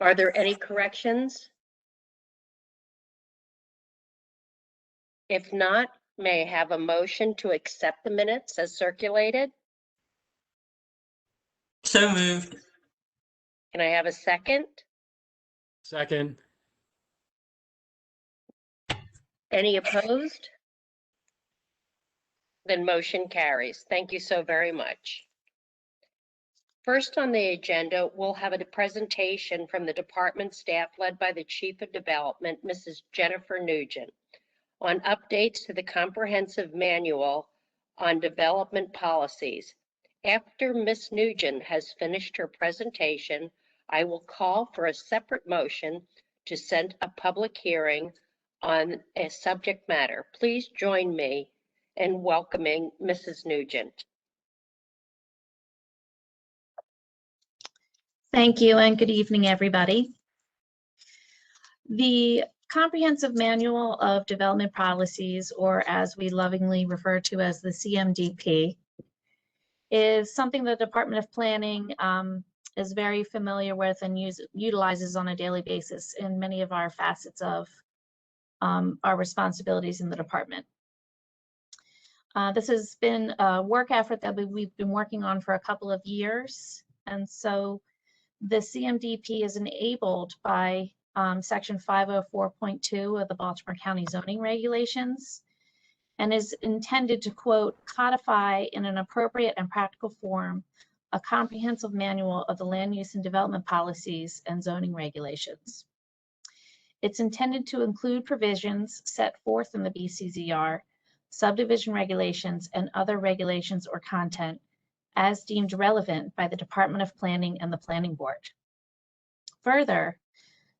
Are there any corrections? If not, may I have a motion to accept the minutes as circulated? So moved. Can I have a second? Second. Any opposed? Then motion carries. Thank you so very much. First on the agenda, we'll have a presentation from the department staff led by the Chief of Development, Mrs. Jennifer Nugent, on updates to the comprehensive manual on development policies. After Ms. Nugent has finished her presentation, I will call for a separate motion to set a public hearing on a subject matter. Please join me in welcoming Mrs. Nugent. Thank you and good evening, everybody. The Comprehensive Manual of Development Policies, or as we lovingly refer to as the CMDP, is something the Department of Planning is very familiar with and utilizes on a daily basis in many of our facets of our responsibilities in the department. This has been a work effort that we've been working on for a couple of years, and so the CMDP is enabled by Section 504.2 of the Baltimore County Zoning Regulations and is intended to, quote, codify in an appropriate and practical form a comprehensive manual of the land use and development policies and zoning regulations. It's intended to include provisions set forth in the BCZR, subdivision regulations, and other regulations or content as deemed relevant by the Department of Planning and the Planning Board. Further,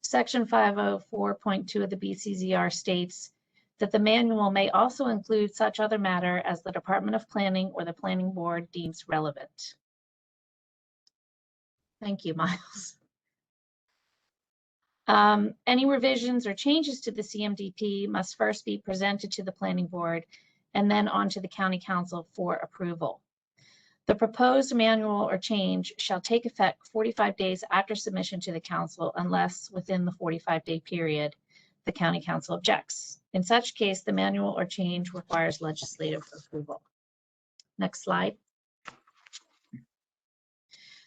Section 504.2 of the BCZR states that the manual may also include such other matter as the Department of Planning or the Planning Board deems relevant. Thank you, Miles. Any revisions or changes to the CMDP must first be presented to the Planning Board and then on to the County Council for approval. The proposed manual or change shall take effect 45 days after submission to the Council unless within the 45-day period the County Council objects. In such case, the manual or change requires legislative approval. Next slide.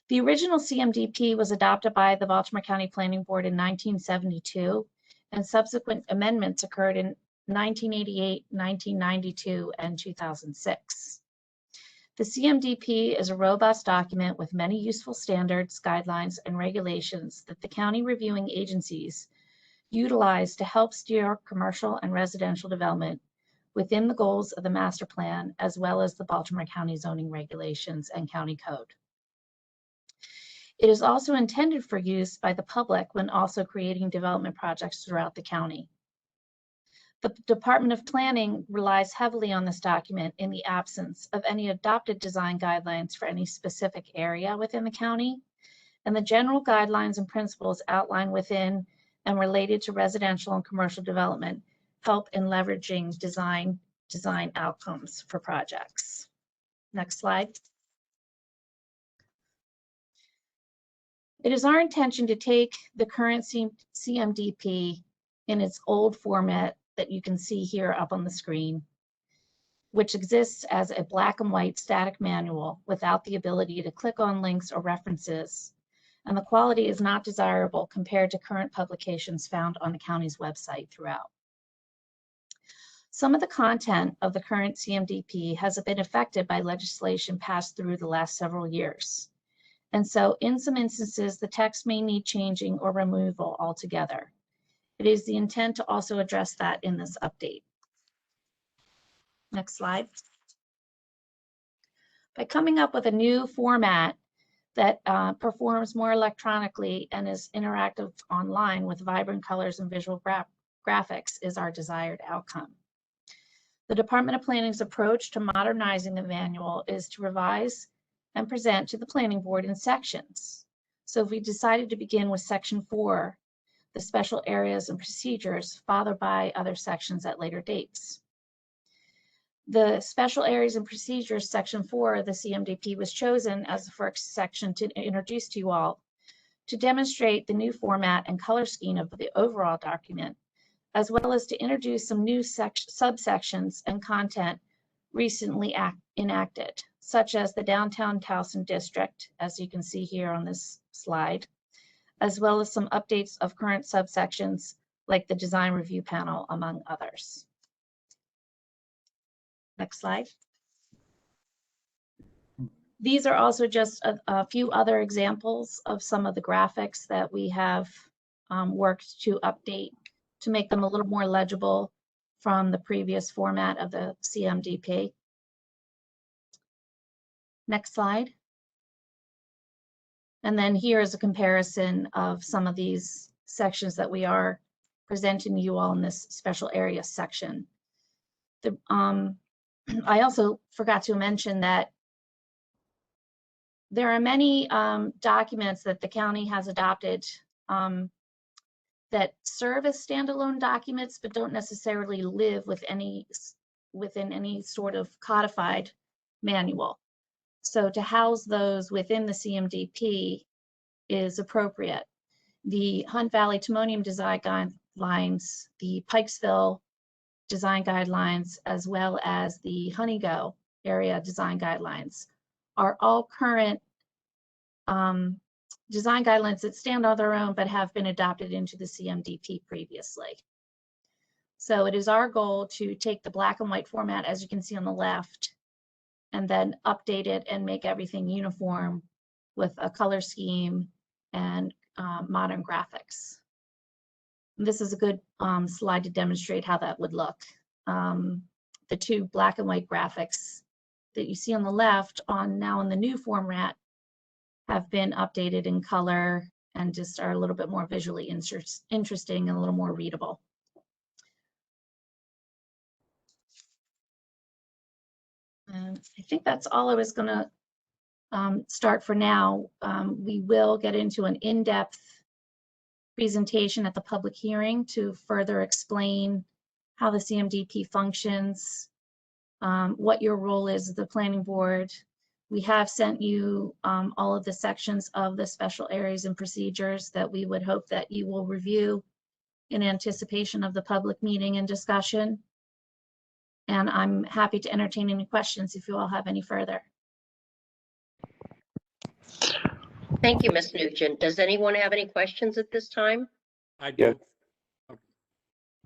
The original CMDP was adopted by the Baltimore County Planning Board in 1972, and subsequent amendments occurred in 1988, 1992, and 2006. The CMDP is a robust document with many useful standards, guidelines, and regulations that the county reviewing agencies utilize to help steer commercial and residential development within the goals of the master plan, as well as the Baltimore County zoning regulations and county code. It is also intended for use by the public when also creating development projects throughout the county. The Department of Planning relies heavily on this document in the absence of any adopted design guidelines for any specific area within the county, and the general guidelines and principles outlined within and related to residential and commercial development help in leveraging design outcomes for projects. Next slide. It is our intention to take the current CMDP in its old format that you can see here up on the screen, which exists as a black and white static manual without the ability to click on links or references, and the quality is not desirable compared to current publications found on the county's website throughout. Some of the content of the current CMDP has been affected by legislation passed through the last several years. And so in some instances, the text may need changing or removal altogether. It is the intent to also address that in this update. Next slide. By coming up with a new format that performs more electronically and is interactive online with vibrant colors and visual graphics is our desired outcome. The Department of Planning's approach to modernizing the manual is to revise and present to the Planning Board in sections. So if we decided to begin with Section 4, the special areas and procedures, followed by other sections at later dates. The special areas and procedures, Section 4 of the CMDP, was chosen as the first section to introduce to you all to demonstrate the new format and color scheme of the overall document, as well as to introduce some new subsections and content recently enacted, such as the Downtown Towson District, as you can see here on this slide, as well as some updates of current subsections like the Design Review Panel, among others. Next slide. These are also just a few other examples of some of the graphics that we have worked to update to make them a little more legible from the previous format of the CMDP. Next slide. And then here is a comparison of some of these sections that we are presenting to you all in this special area section. I also forgot to mention that there are many documents that the county has adopted that serve as standalone documents, but don't necessarily live within any sort of codified manual. So to house those within the CMDP is appropriate. The Hunt Valley Timonium Design Guidelines, the Pikesville Design Guidelines, as well as the Honeygo Area Design Guidelines are all current design guidelines that stand on their own but have been adopted into the CMDP previously. So it is our goal to take the black and white format, as you can see on the left, and then update it and make everything uniform with a color scheme and modern graphics. This is a good slide to demonstrate how that would look. The two black and white graphics that you see on the left now in the new format have been updated in color and just are a little bit more visually interesting and a little more readable. And I think that's all I was going to start for now. We will get into an in-depth presentation at the public hearing to further explain how the CMDP functions, what your role is as the planning board. We have sent you all of the sections of the special areas and procedures that we would hope that you will review in anticipation of the public meeting and discussion. And I'm happy to entertain any questions if you all have any further. Thank you, Ms. Nugent. Does anyone have any questions at this time? I do.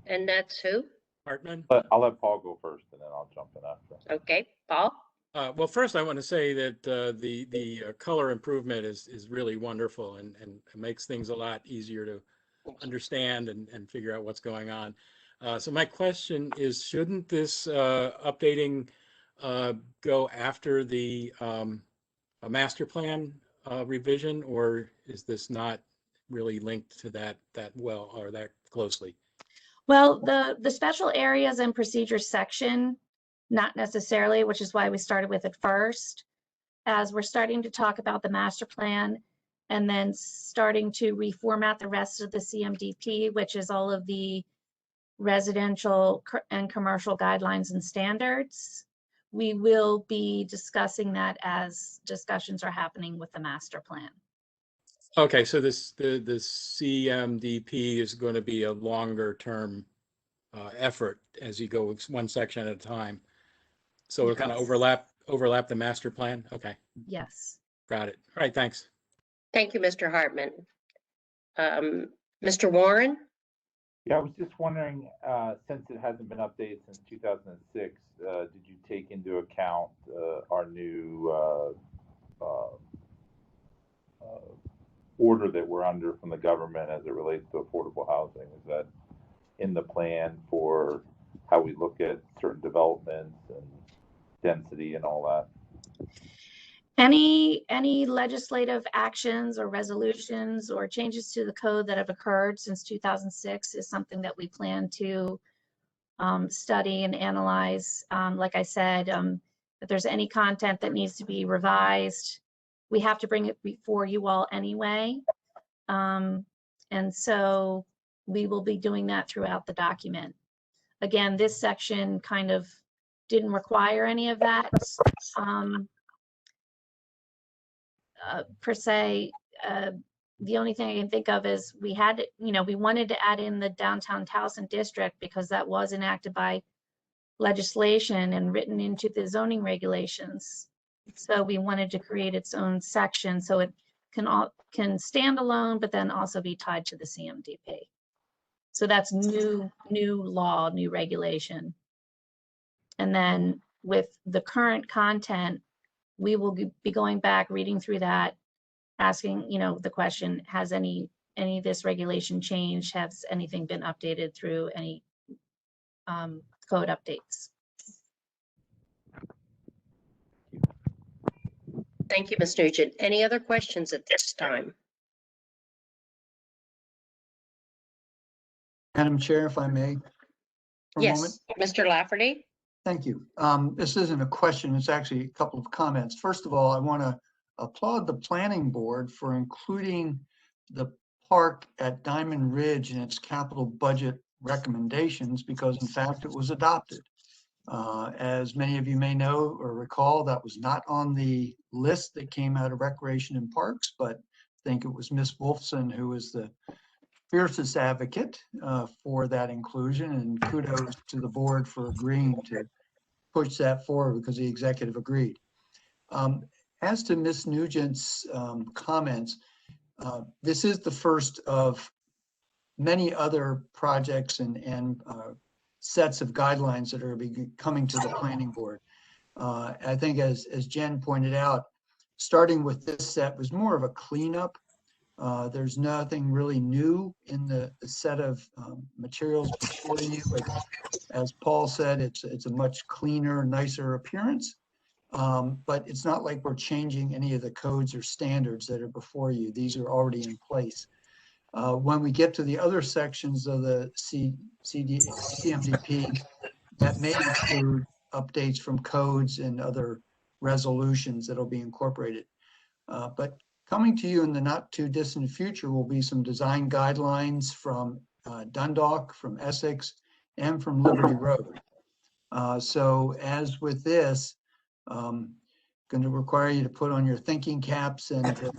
And that's who? Hartman? But I'll let Paul go first and then I'll jump in after. Okay, Paul? Well, first I want to say that the color improvement is really wonderful and it makes things a lot easier to understand and figure out what's going on. So my question is, shouldn't this updating go after the master plan revision, or is this not really linked to that well or that closely? Well, the special areas and procedures section, not necessarily, which is why we started with it first, as we're starting to talk about the master plan and then starting to reformat the rest of the CMDP, which is all of the residential and commercial guidelines and standards. We will be discussing that as discussions are happening with the master plan. Okay, so the CMDP is going to be a longer term effort as you go one section at a time. So it'll kind of overlap the master plan. Okay. Yes. Got it. All right. Thanks. Thank you, Mr. Hartman. Mr. Warren? Yeah, I was just wondering, since it hasn't been updated since 2006, did you take into account our new order that we're under from the government as it relates to affordable housing? Is that in the plan for how we look at certain developments and density and all that? Any legislative actions or resolutions or changes to the code that have occurred since 2006 is something that we plan to study and analyze. Like I said, if there's any content that needs to be revised, we have to bring it before you all anyway. And so we will be doing that throughout the document. Again, this section kind of didn't require any of that per se. the only thing I can think of is we had, we wanted to add in the downtown Towson district because that was enacted by legislation and written into the zoning regulations. So we wanted to create its own section so it can stand alone, but then also be tied to the CMDP. So that's new law, new regulation. And then with the current content, we will be going back, reading through that, asking, the question, has any of this regulation changed? Has anything been updated through any code updates? Thank you, Ms. Nugent. Any other questions at this time? Madam Chair, if I may, for a moment. Yes, Mr. Lafferty? Thank you. This isn't a question, it's actually a couple of comments. First of all, I want to applaud the planning board for including the park at Diamond Ridge in its capital budget recommendations, because in fact it was adopted. As many of you may know or recall, that was not on the list that came out of Recreation and Parks, but I think it was Ms. Wolfson who was the fiercest advocate for that inclusion, and kudos to the board for agreeing to push that forward because the executive agreed. As to Ms. Nugent's comments, this is the first of many other projects and sets of guidelines that are coming to the planning board. I think as Jen pointed out, starting with this set was more of a cleanup. There's nothing really new in the set of materials before you, but as Paul said, it's a much cleaner, nicer appearance. But it's not like we're changing any of the codes or standards that are before you. These are already in place. When we get to the other sections of the CMDP, that may include updates from codes and other resolutions that'll be incorporated. But coming to you in the not too distant future will be some design guidelines from Dundalk, from Essex, and from Liberty Road. So as with this, going to require you to put on your thinking caps and to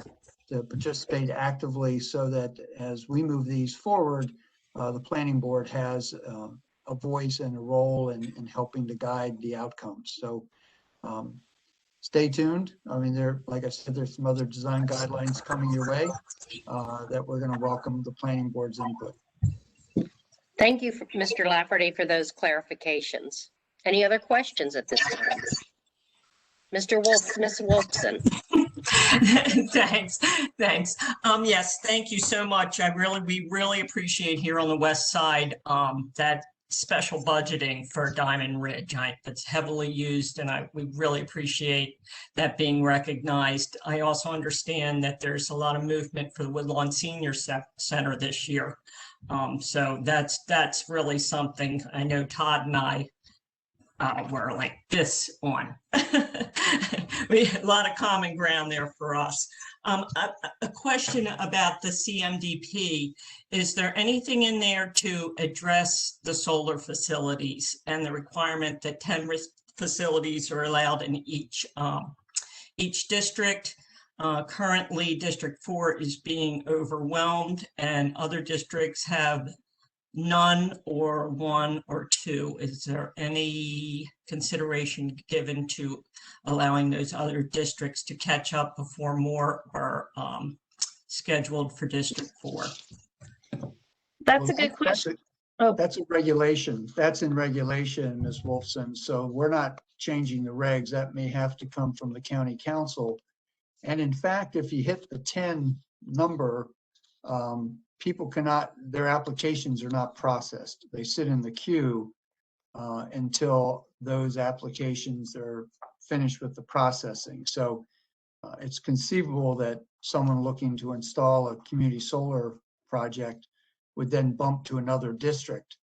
participate actively so that as we move these forward, the planning board has a voice and a role in helping to guide the outcomes. So stay tuned. I mean, like I said, there's some other design guidelines coming your way that we're going to welcome the planning board's input. Thank you, Mr. Lafferty, for those clarifications. Any other questions at this time? Ms. Wolfson. Thanks. Yes, thank you so much. We really appreciate here on the west side that special budgeting for Diamond Ridge. It's heavily used, and we really appreciate that being recognized. I also understand that there's a lot of movement for the Woodlawn Senior Center this year. So that's really something. I know Todd and I were like this on. We had a lot of common ground there for us. A question about the CMDP. Is there anything in there to address the solar facilities and the requirement that 10 facilities are allowed in each district? Currently, District 4 is being overwhelmed and other districts have none or one or two. Is there any consideration given to allowing those other districts to catch up before more are scheduled for District 4? That's a good question. That's a regulation. That's in regulation, Ms. Wolfson. So we're not changing the regs. That may have to come from the county council. And in fact, if you hit the 10 number, people cannot, their applications are not processed. They sit in the queue until those applications are finished with the processing. So it's conceivable that someone looking to install a community solar project would then bump to another district.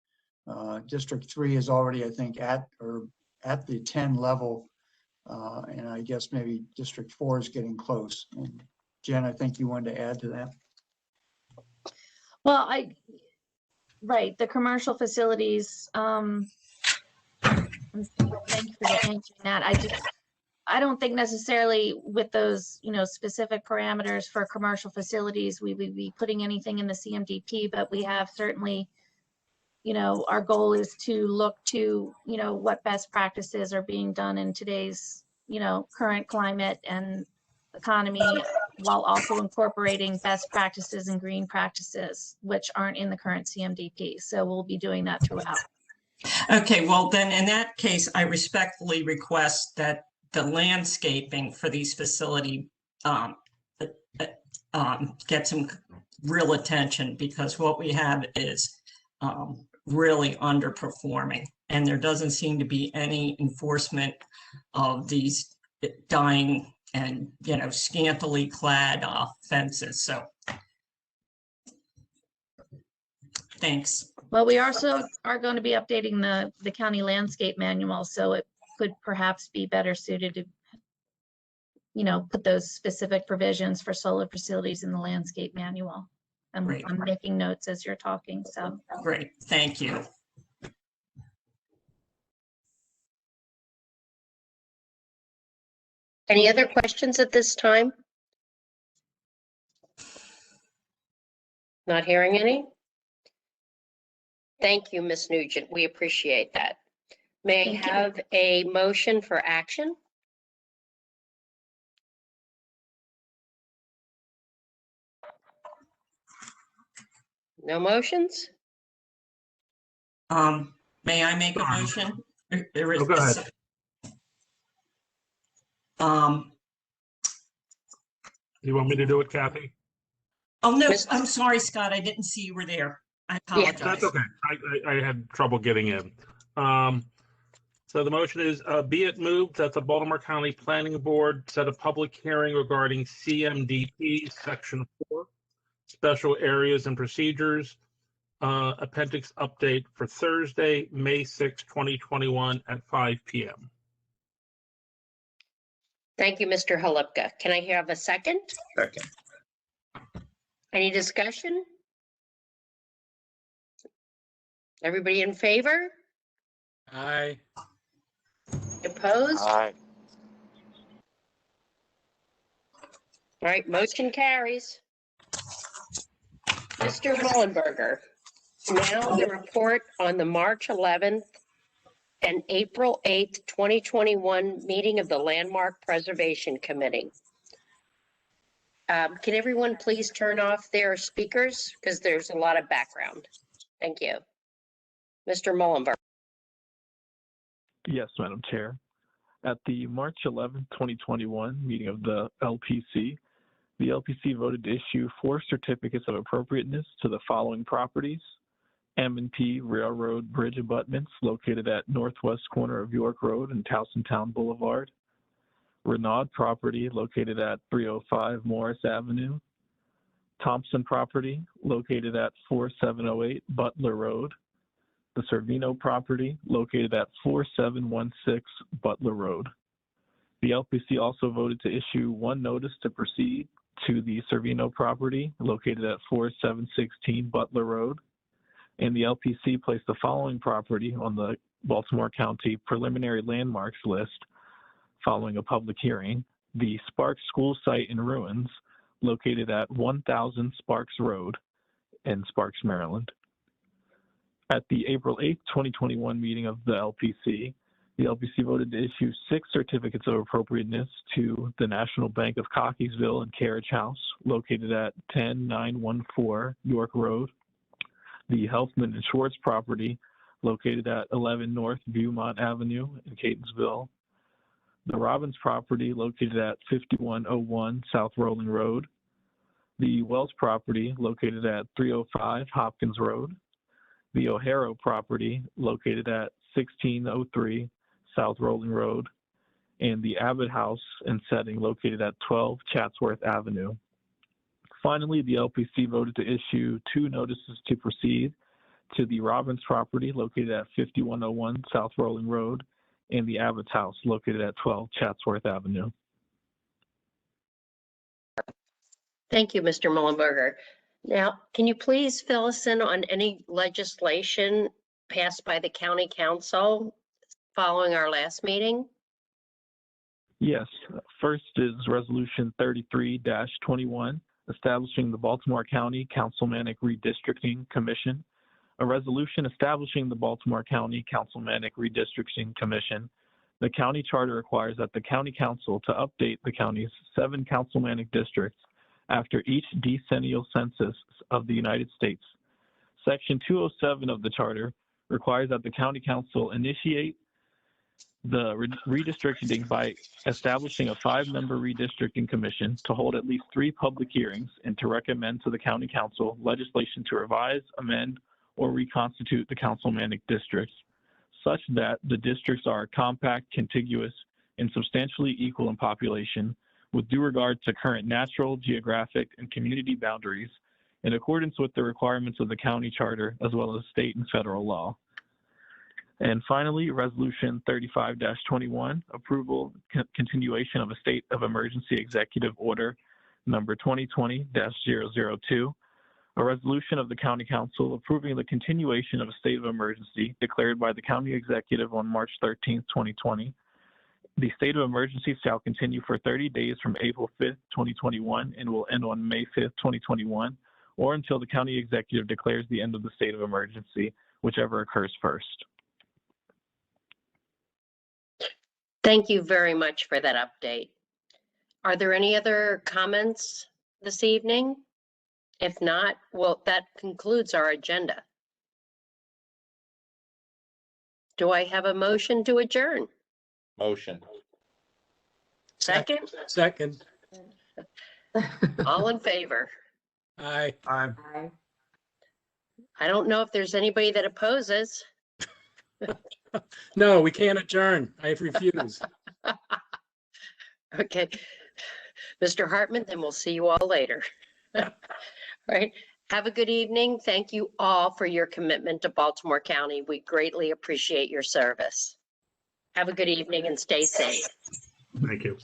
District 3 is already, I think, at the 10 level. And I guess maybe District 4 is getting close. And Jen, I think you wanted to add to that. Well, right, the commercial facilities, thank you for answering that. I don't think necessarily with those, specific parameters for commercial facilities, we would be putting anything in the CMDP, but we have certainly, our goal is to look to, what best practices are being done in today's, current climate and economy, while also incorporating best practices and green practices, which aren't in the current CMDP. So we'll be doing that throughout. Okay, well then, in that case, I respectfully request that the landscaping for these facility get some real attention, because what we have is really underperforming, and there doesn't seem to be any enforcement of these dying and, scantily clad fences. So thanks. Well, we also are going to be updating the county landscape manual, so it could perhaps be better suited to, put those specific provisions for solar facilities in the landscape manual. Great. I'm making notes as you're talking, so. Great, thank you. Any other questions at this time? Not hearing any? Thank you, Ms. Nugent. We appreciate that. May I Thank you. have a motion for action? No motions? May I make a motion? There is. Oh, go ahead. You want me to do it, Kathy? Oh, no, Miss- I'm sorry, Scott. I didn't see you were there. I Yeah. apologize. That's okay. I had trouble getting in. So the motion is, be it moved that the Baltimore County Planning Board set a public hearing regarding CMDP Section 4, Special Areas and Procedures, Appendix Update for Thursday, May 6, 2021 at 5 p.m. Thank you, Mr. Halupka. Can I have a second? Second. Any discussion? Everybody in favor? Aye. Opposed? All Aye. right, motion carries. Mr. Mullenberger, now the report on the March 11th and April 8th, 2021 meeting of the Landmark Preservation Committee. Can everyone please turn off their speakers, because there's a lot of background. Thank you. Mr. Mullenberger. Yes, Madam Chair. At the March 11, 2021 meeting of the LPC voted to issue 4 certificates of appropriateness to the following properties: M&P Railroad Bridge abutments located at northwest corner of York Road and Towsontown Boulevard, Renaud property located at 305 Morris Avenue, Thompson property located at 4708 Butler Road, the Servino property located at 4716 Butler Road. The LPC also voted to issue 1 notice to proceed to the Servino property located at 4716 Butler Road, and the LPC placed the following property on the Baltimore County preliminary landmarks list following a public hearing: the Sparks School site in ruins located at 1000 Sparks Road in Sparks, Maryland. At the April 8, 2021 meeting of the LPC voted to issue 6 certificates of appropriateness to the National Bank of Cockeysville and Carriage House located at 10914 York Road, the Healthman and Schwartz property located at 11 North Viewmont Avenue in Catonsville, the Robbins property located at 5101 South Rolling Road, the Wells property located at 305 Hopkins Road, the O'Hara property located at 1603 South Rolling Road, and the Abbott House and setting located at 12 Chatsworth Avenue. Finally, the LPC voted to issue 2 notices to proceed to the Robbins property located at 5101 South Rolling Road and the Abbott's House located at 12 Chatsworth Avenue. Thank you, Mr. Mullenberger. Now, can you please fill us in on any legislation passed by the county council following our last meeting? Yes. First is Resolution 33-21, establishing the Baltimore County Councilmanic Redistricting Commission. A resolution establishing the Baltimore County Councilmanic Redistricting Commission. The county charter requires that the county council to update the county's 7 councilmanic districts after each decennial census of the United States. Section 207 of the charter requires that the county council initiate the redistricting by establishing a 5-member redistricting commission to hold at least 3 public hearings and to recommend to the county council legislation to revise, amend, or reconstitute the councilmanic districts such that the districts are compact, contiguous, and substantially equal in population with due regard to current natural, geographic, and community boundaries in accordance with the requirements of the county charter as well as state and federal law. And finally, Resolution 35-21, approval continuation of a state of emergency executive order number 2020-002, a resolution of the County Council approving the continuation of a state of emergency declared by the County Executive on March 13, 2020. The state of emergency shall continue for 30 days from April 5th, 2021 and will end on May 5th, 2021, or until the County Executive declares the end of the state of emergency, whichever occurs first. Thank you very much for that update. Are there any other comments this evening? If not, well, that concludes our agenda. Do I have a motion to adjourn? Motion. Second? Second. All in favor? Aye. Aye. I don't know if there's anybody that opposes. No, we can't adjourn. I refuse. Okay. Mr. Hartman, then we'll see you all later. Right. Have a good evening. Thank you all for your commitment to Baltimore County. We greatly appreciate your service. Have a good evening and stay safe. Thank you.